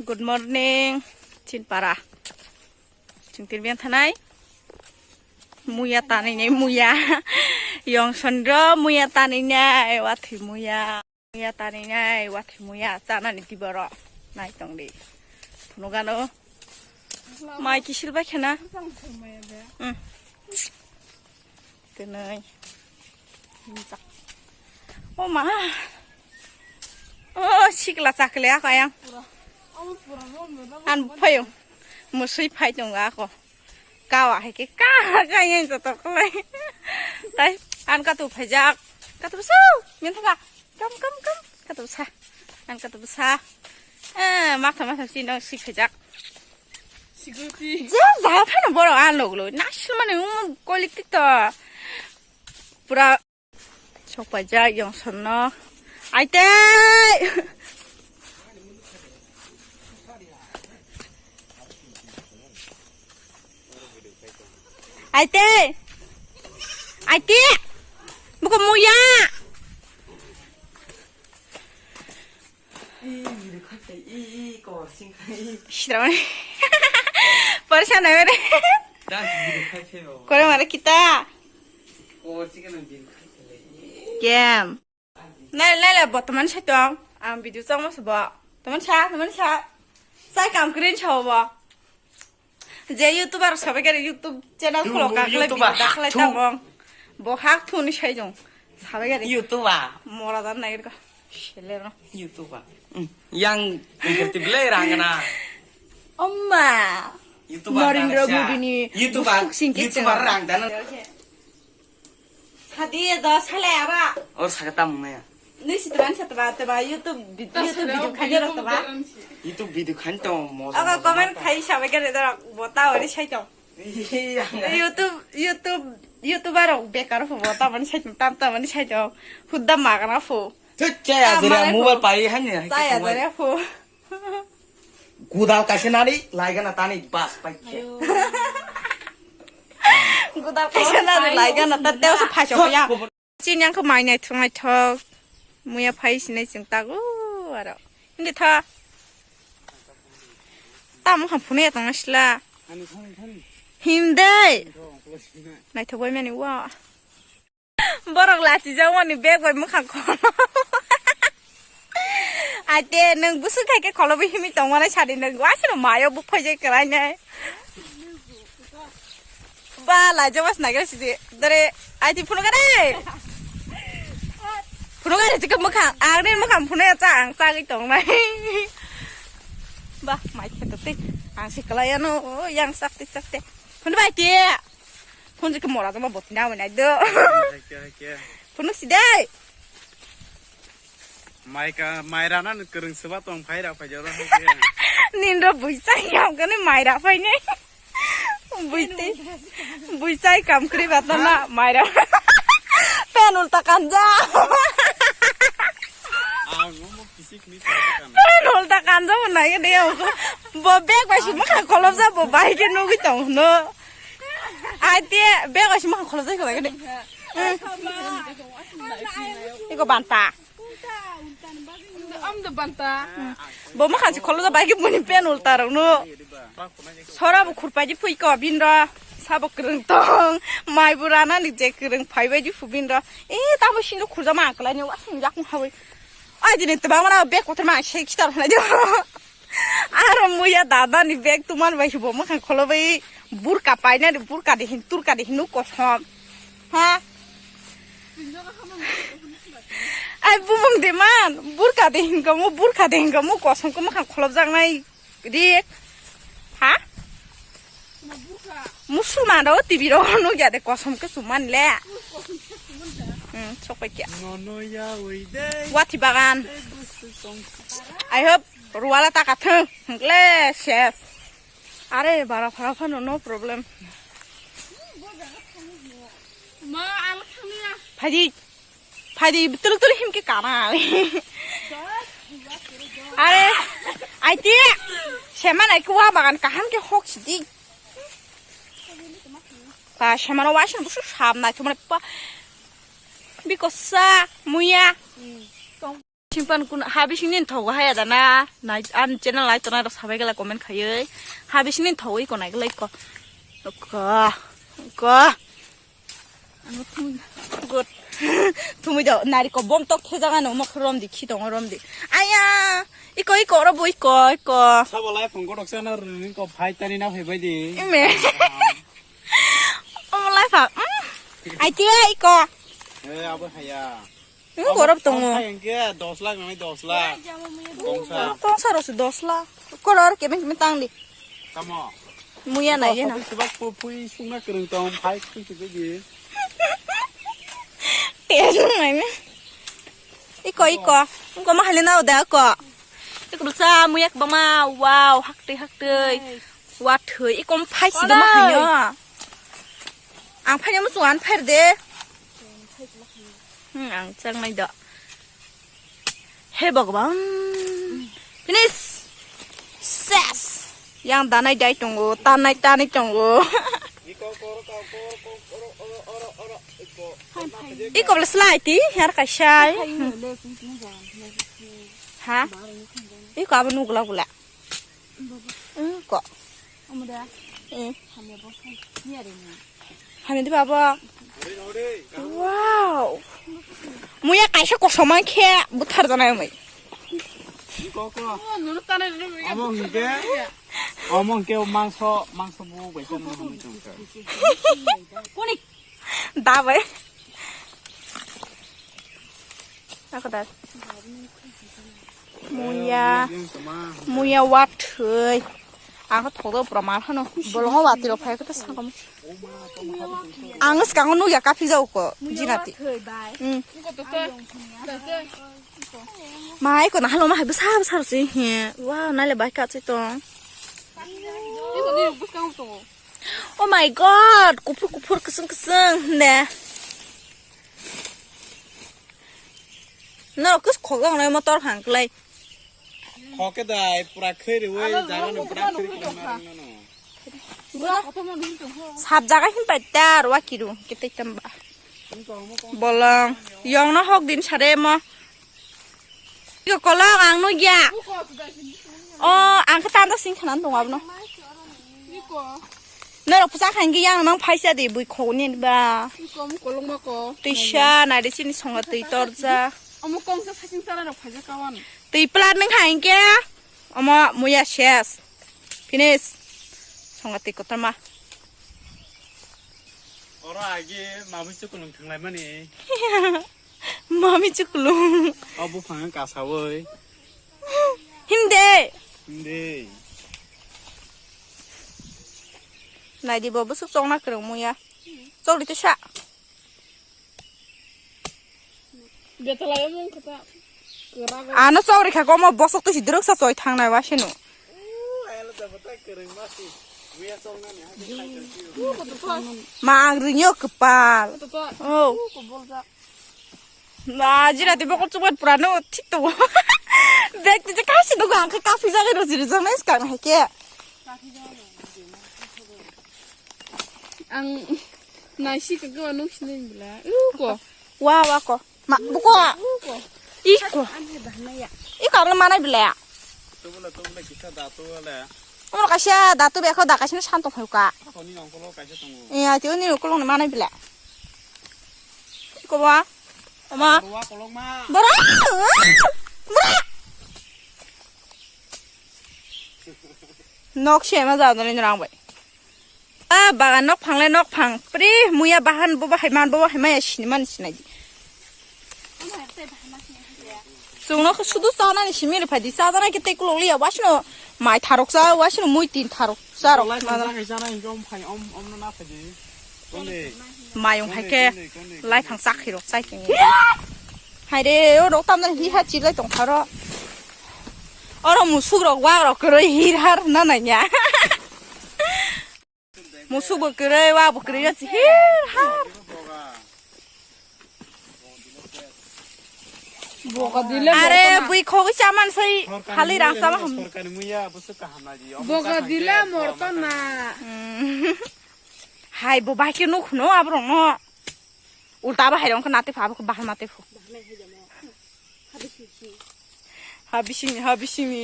Good morning, Chinpara. Chintirbian thanai. Muya tani ni muya. Yang sandra muya tani ni wathi muya. Muya tani ni wathi muya. Cana ni tibara. Nai tong di. Punogano. Mai kisil ba kena. Tenai. Oh ma. Oh sikla sakle ako yang. An payo. Musui pai jong ako. Kawa hay cái cá yang to to kai. Đây, an ka tu phajak. Ka tu su. Min thanga. Kam. Ka tu sa. An ka tu sa. Mak thama sin dong si phajak. Siguti. Ja phan boro an log lo. National mane kolik tik to. Pura chok phajak yang sonno. Ai te. Ai tê bukan muya Shirawan Persian ya mere Kore mara kita Game Nai buat teman saya dong video sama sebab teman saya saya kam keren coba যে ইউটিউবার সবাইকার YouTube channel খোলো কাকলে দেখালে তাবং বহাক থুনি সাইজং সবাইকার ইউটিউবার মরাদার নাইর কা শেলের ইউটিউবার yang ingertible rangana 엄마 유튜버 유튜버 랑다는 사디에 너 살래야라 사갔다 먹나야 너시들한 봐 유튜브 비디오 가져라 봐 유튜브 비디오 간또 뭐 아까 거면 가이 샤베게르다 뭐다 어디 사이죠 유튜브로 베카로 뭐다 많이 사이죠 땀다 많이 사이죠 후다 마가나 후 저야 그래 모바일 빠이 하네 싸야 그래 후 구달 가시나리 라이가나 타니 바스 빠이케 구달 가시나리 라이가나 따떼어서 파셔야 진양 그 많이 내 통화 턱 뭐야 파이시네 증따고 알아 근데 다 땀 한 푼에 당하실라 힘들 나이 더 보면 와 버럭 라지 정원이 배고 뭐한 거 아때 능 무슨 타게 걸어보 힘이 동안에 차리는 거 아시는 마요 못 퍼질 거라네 바 라저 와서 나가시지 너네 아이디 푸는 거래 푸는 거래 지금 뭐한 아래 뭐한 푸네 짱 싸기 동네 봐 많이 했었대 안 시끄러야 너 양싹대 싹대 근데 봐이디 폰 지금 뭐라도 뭐 못해 나오네 너 푸는 시대 마이라나는 그런 스바통 파이라 파져라 닌도 부이사이 함가네 마이라 파이네 부이사이 काम करे बात ना मायरा पेन उल्टा कांजा पेन उल्टा कांजा बनाए दे बो बैग वाशी मखा खोलब जा बो बाई के नुगी तो न आते बैग वाशी मखा खोलब जा को दे 이거 반타 암도 반타 뭐 मखा지 खोलब जा बाई के मुनि पेन उल्टा रनो 서라부 굴빠지 푸이까 빈라 사복 그릉 똥 마이부라나 니제 그릉 파이바지 후빈라 에 따보 신도 굴자마 안클라니 와신 약국 하고 아이디네 뜨방마나 백 고트마 쉐키다 하나죠 아로 뭐야 다다 니백 तुमान बाइस बो मखां खलबै बुरका पाइना बुरका देखिन तुरका देखिन कसम हा आइ बुमुं देमान बुरका देखिन गमो कसम को मखां खलब जांनाय रि हा मुसलमान हो टिभी रो नो यादे कसम के सुमान ले सबायखिया वाथि बागान I hope ruala takathं hंगले शेफ अरे बारा फारा फानो नो प्रॉब्लम मा आल थांनिया फादि तुलुक हिमके काना अरे आइते सेमान आइकुवा बागान काहान के हक सिदि 바 샤마노 와시는 무슨 샵나 정말 빠 비코사 무야 Simpan kun habis ini tahu hai ada na naik an channel lain tuh na sampai gala komen kaya habis ini tahu ikon naik lagi kok anu tuh good tuh muda nari kok bom tok hejangan omong kerom di kidong kerom di ayah iko orang bu iko 사발라이 펑고록 세나르는 거 파이탄이나 해봐야지. ime omong lai pak ai tia iko 에 아버 하야. korap tongo yang kia 10 lakh namanya 10 lakh. Bongsa. tong saros 10 lah koror kemeng tang di Kamu. muya na ye na sebab pupui sungai kering tong pai kuy gitu. tiền này mấy iko có mà lên nào đã có iko được sao mua yak bama wow hắc tươi wow thử iko phải gì đó mà hay nhá ăn phải nhá mà xuống ăn phải đấy ăn chẳng này đó hết bọc băng finish ses yang ta này chạy trong ngô ta này trong ngô iko boleh slide ti har kasai ha iko apa nu gula kok hamil baba wow muya kaisa kok sama ke butar jana mai 어멍 깨 망서 보고 있었는 거 좀. Kunik. Da vậy. Ako da. Muya wat thơi. Ang ko thodo praman hano. Bolong wat tiro phai ko ta sang kam. Ang skang nu ya ka phi jau ko jinati. Mai ko na halo ma hai besar sih. Wow, na le bai ka chi tong. Oh my god, kupur keseng nè. Nó cứ khó gắng này motor hàng lại. khó cái đài pra khơi rồi ơi, giá nó pra khơi nó. Sab jaga hin pada ruwa kiru kita tamba. Bolong, yang nó hok din sare mo. Iko kolong ang no ya. Oh, ang ketam ta sing kanan dong abno. Nó là pusat hàng cái yang nang phai sa de bui kho ni ba. Tisha na de sin song ga tei tor ja. Tei plat nang hàng kia. Ama muya shes. Finish. Song ga tei ko ma. 어라 이게 마음이 조금 등라면이. Mami chuklung. 어부 방은 가사워이. Hindi. 근데 Này đi bò bớt sức trong nó kêu mua ya. Trong đi tới sạ. À nó sau này khá có mà bó sốc tôi chỉ được sao rồi thằng này quá xin nụ. Mà ăn rừng nhớ cực bà. Ồ. Là chỉ là thì bố con chung bật nó thích tụ. Bẹt thì chắc gì nó gắng cái cà phê ra cái đồ gì rồi này cả này kia. Ang nasi kagak nung sini bila. Wow, ako. Ma, buko. Iko. Iko ang mana bila? 또불라 기타 다또래. Ano kasi dato ba ako dakas na santong hayuka. 거니 엉kol로 가셔 동. Iya, tiyo ni kulong ni mana bila? Iko ba? Ama. 와 콜롱마. Bara. Bara. Nok siya ma za ni rang bai. Ah, bagan nok phang le nok phang. Pri muya bahan bo ba haiman bo ba haimaya siniman sinai. Sungno sudu sana ni simir phadi sadana ke te kulong liya wasno mai tharok sa wasno mui tin tharok sarok 나 괜찮아 이거 파이 엄는 나쁘지. 근데 mai yung hai ke lai phang sak hirok sai ke hai de ro tam na hi ha chi lai tong tharo oro musuk rok wa rok kro hi har na na nya musuk bo kro wa bo kro ya chi hir har Boga dile. are bui kho ki chaman sai hali rang sama ham सरकारी मुया बुसु कहामनाजी. Boga dile morto na. hai bo ba ke no khno abro no ulta ba hai rong ka nate pha ko bahal mate pho हाबिशिमी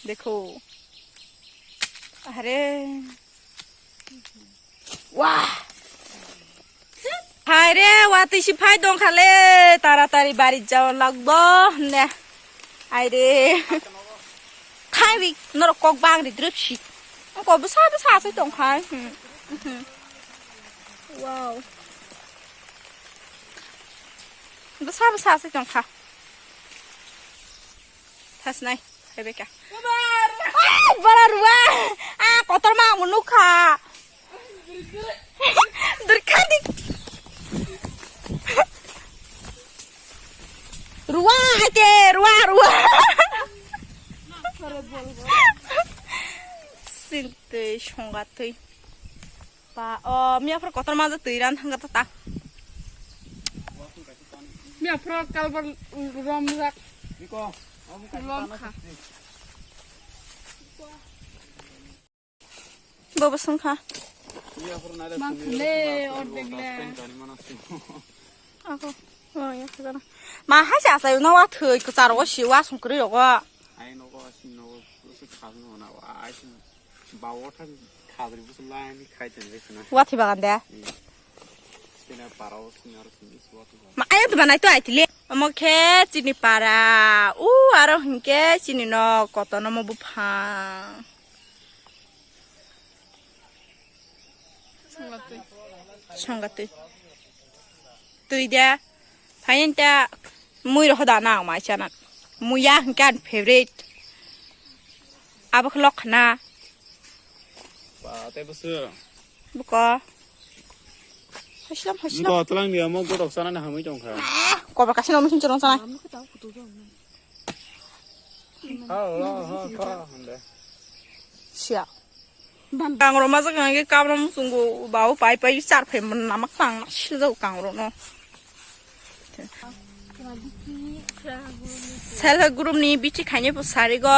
देखो अरे वाह हाय रे वाती सिफाई दं खाले तारातारि बारि जाव लागबो ने आइ रे खाइ बि नर कक बांग्रि द्रुपसि अंको बसा सै दं खाय वाव बसा सै दं खा थास नाय हेबेका bara ruwa kotor mah menuka derkadi ruwa hake ruwa sinte songatui pa mia for kotor mah tuiran hangga ta mia pro kalbar rom rak Niko, rom kha bawa sengkha Makle ordegla. aku oh ya sana mah hasa saya nawa thoi ke cara wa siwa songkri ro wa ai nó có xin nó sự khá nó nào ai xin bảo thằng khá rồi bớt lại đi khai tiền đấy nè wa thi bagan de xin là bảo xin là xin số tu ma ayo tu banai tu ai tile mo ke chini para aro hinke chini no kotono mo bupha संगते तुइदा फाइनता मुइ रखदा ना मा चाना मुया हंकान फेवरेट आबक Lakhna bảo tay bớt xưa बुको हसलम Niko tulang dia mau godok sana nah kami jong kha को बकासिन मसिन चरन sana ha ande sia kang ro ma sa kang ge kam ro sungu bawo pai pai char phe man namak tang sil zo kang ro no self group ni bichi khane bu sari go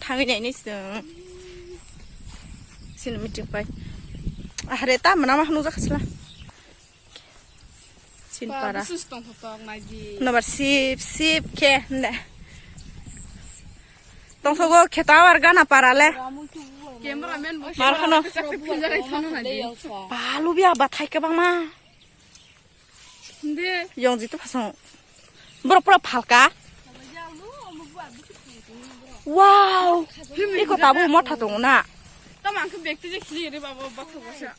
thangi nai ni sung sin meeting pai are ta mana ma hnu ja khasla sin para Suston hotok nagi. nomor sip ke nda tong sogo kheta war gana parale Cameraman bo. mar khano Pinjara thanu nagi. balu bia bathai ke bang ma De. yong ji tu phasong bro pro phalka wow iko tabu motha dong na Tamang ke bekti je khili re baba bakho basa.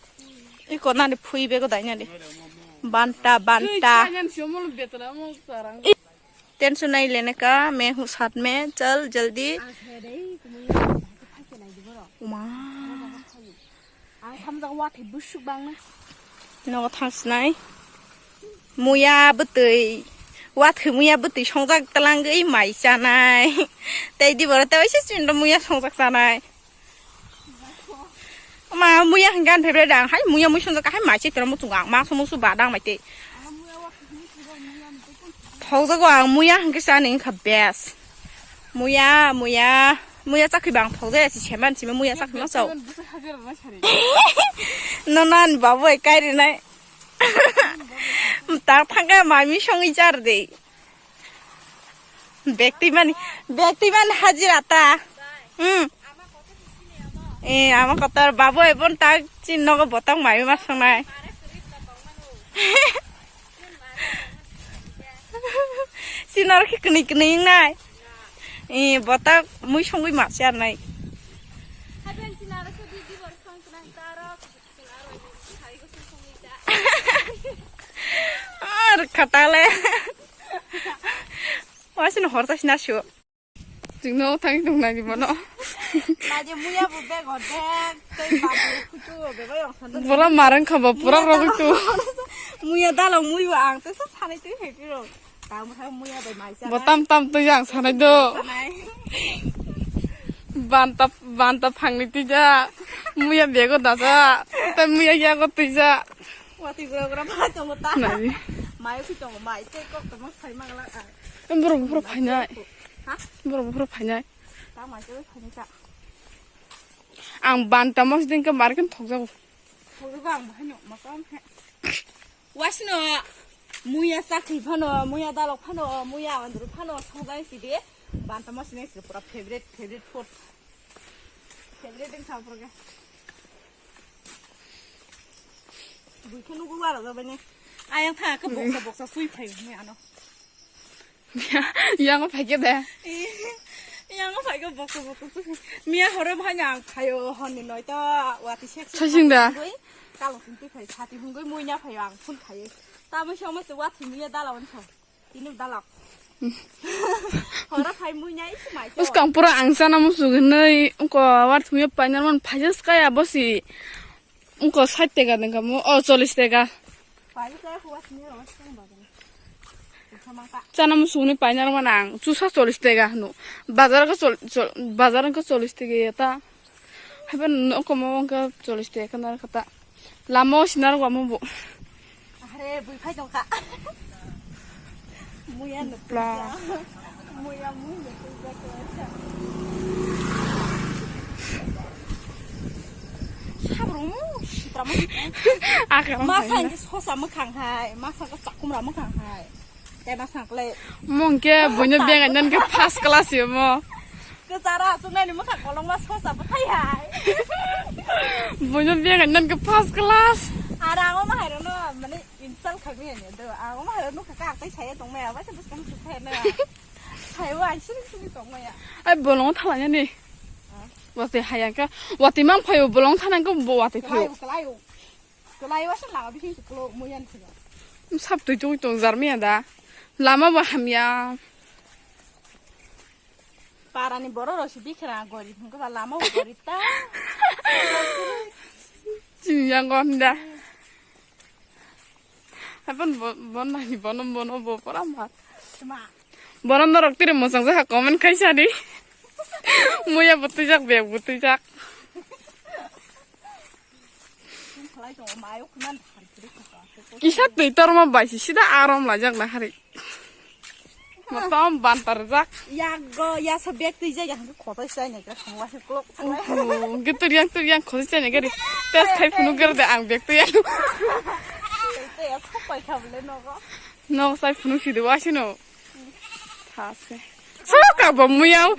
iko na ni phui be go dai na de banta Kanyan siomol betra mo sarang. Tension नहीं लेने का मैं हूँ साथ में चल जल्दी उमा नगो थांसनाय मुया बतै वाथो मुया बतै संजाक तलांगै माइ जानाय तै दिबर तै एसे चिन्द मुया संजाक जानाय मा मुया हंगान फेब्रे दां हाय मुया मुय संजाक हाय माइ चित्र मु तुंगां मा समसु बादां माइते थौजागो आं मुया हंगे जानि खा बेस मुया चाखै बां थौजा एसे छेमान छिमे मुया चाखै मा जाव ननान बाबु काइरि नाय ता थांगा मामी संगै जार दे व्यक्तिमान हाजिराता ए आमा कतर बाबु एबन ता चिन्नगो बतंग मामी मा संनाय सिनार खिकनि कनि नाय ए बता मुइ संगै मासे आरनाय आर खटाले वासिन हरतासिना सु Jingno tangi dong nagi bono. नाजे मुया बुबे गदे तै बाबु खुचु बेबा Jansen Pura marang khaba pura rogi tu. मुया दालाव मुयु आं तसो सानै तै हेकिरो काम हा मुया बाय माइसा Botam tam tu yang sanai do. Banta phangni tu ja. Muya bego daja. Ta muya ya go tu ja. वाति गरा मा जंगता Nagi. माइ खुचंग माइ तै कक तम साइ मागला Embro pura phanyai. हा Embro pura phanyai. ता माइ तै फानिसा Ang banta mas din ka markan thok jago. थोजो गां भान्यो मकम हे वासिनो muya sakhi phano muya dalok phano muya andru phano songai sidi banta ma sine sidi pura favorite food favorite ding sa pura bukan ugu wala da bane ayang tha ka boksa sui phai me ano yang apa gitu deh yang phai ka boksa sui mia hore bhanyang phayo honi noi ta wati sek 사신다 kalong sinti phai chati hungoi muya phai ang phun khai ta ma shoma se wati muya dalawon tho tinu dalak hore phai muya is mai us kang pura angsa na musu gnei ko war thumi painar man phajas kaya bosi unko 60 টাকা দেন কামো 40 টাকা phai ka huwa sini ro sang ba dan sama ka চানা মুসুনি পাইনার মানে আং 40 টাকা নো বাজার কা 40 টাকা এটা হাবেন কম কা 40 টাকা কানার খাতা লামো সিনার গামো বো are bui phai dong ka muya no Pla. muya muya ka ka 사브롱 시트라마 아까 마사 이제 소사 먹항 하이 마사가 싹kum라 먹항 하이 때 마사 그래 몽게 뭐냐 비행 안난 게 파스 클래스요 뭐 그 자라 순간에 먹항 걸롱마 소사 못하이 하이 뭐냐 비행 안난 게 파스 클래스 아라고 말하는 만에 인상 가게 아니야 너 아고 말하는 가까 때 차에 동매야 와서 무슨 수태네 차이와 신이 동매야 아이 볼롱 타라냐니 와티 하얀가 와티만 파요 볼롱 타는 거뭐 와티 파요 그라이와 신랑아 비신 그로 모양 그거 삽도 쫑쫑 자르미야다 라마 뭐 함야 파라니 버러러시 비크라 거리 그거 라마 거리다 진양 겁니다 한번 번 아니 번은 뭐 보라마 마 번은 너럭들이 못 상자 하고면 카이샤리 뭐야 부뚜작 배 부뚜작 그라이 좀 마요 그만 이샷도 이따로만 바시 시다 아람 라작 나 하리 뭐땀 반타르작 야거 야서 백도 이제 양 거서 있어야니까 정말 꼭 그뚜리양 거시잖아 그리 때스 카이 푸는 거데 안 백도야 때야 속바이 가볼래 너가 너 사이 푸는 시도 와시노 다세 서까 뭐무야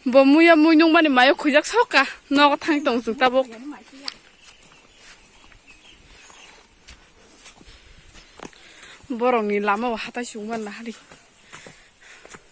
뭐무야 무용만이 마요 그작 서까 너가 탕동숙 따복 버럭니 라마 하다 시우만 나하리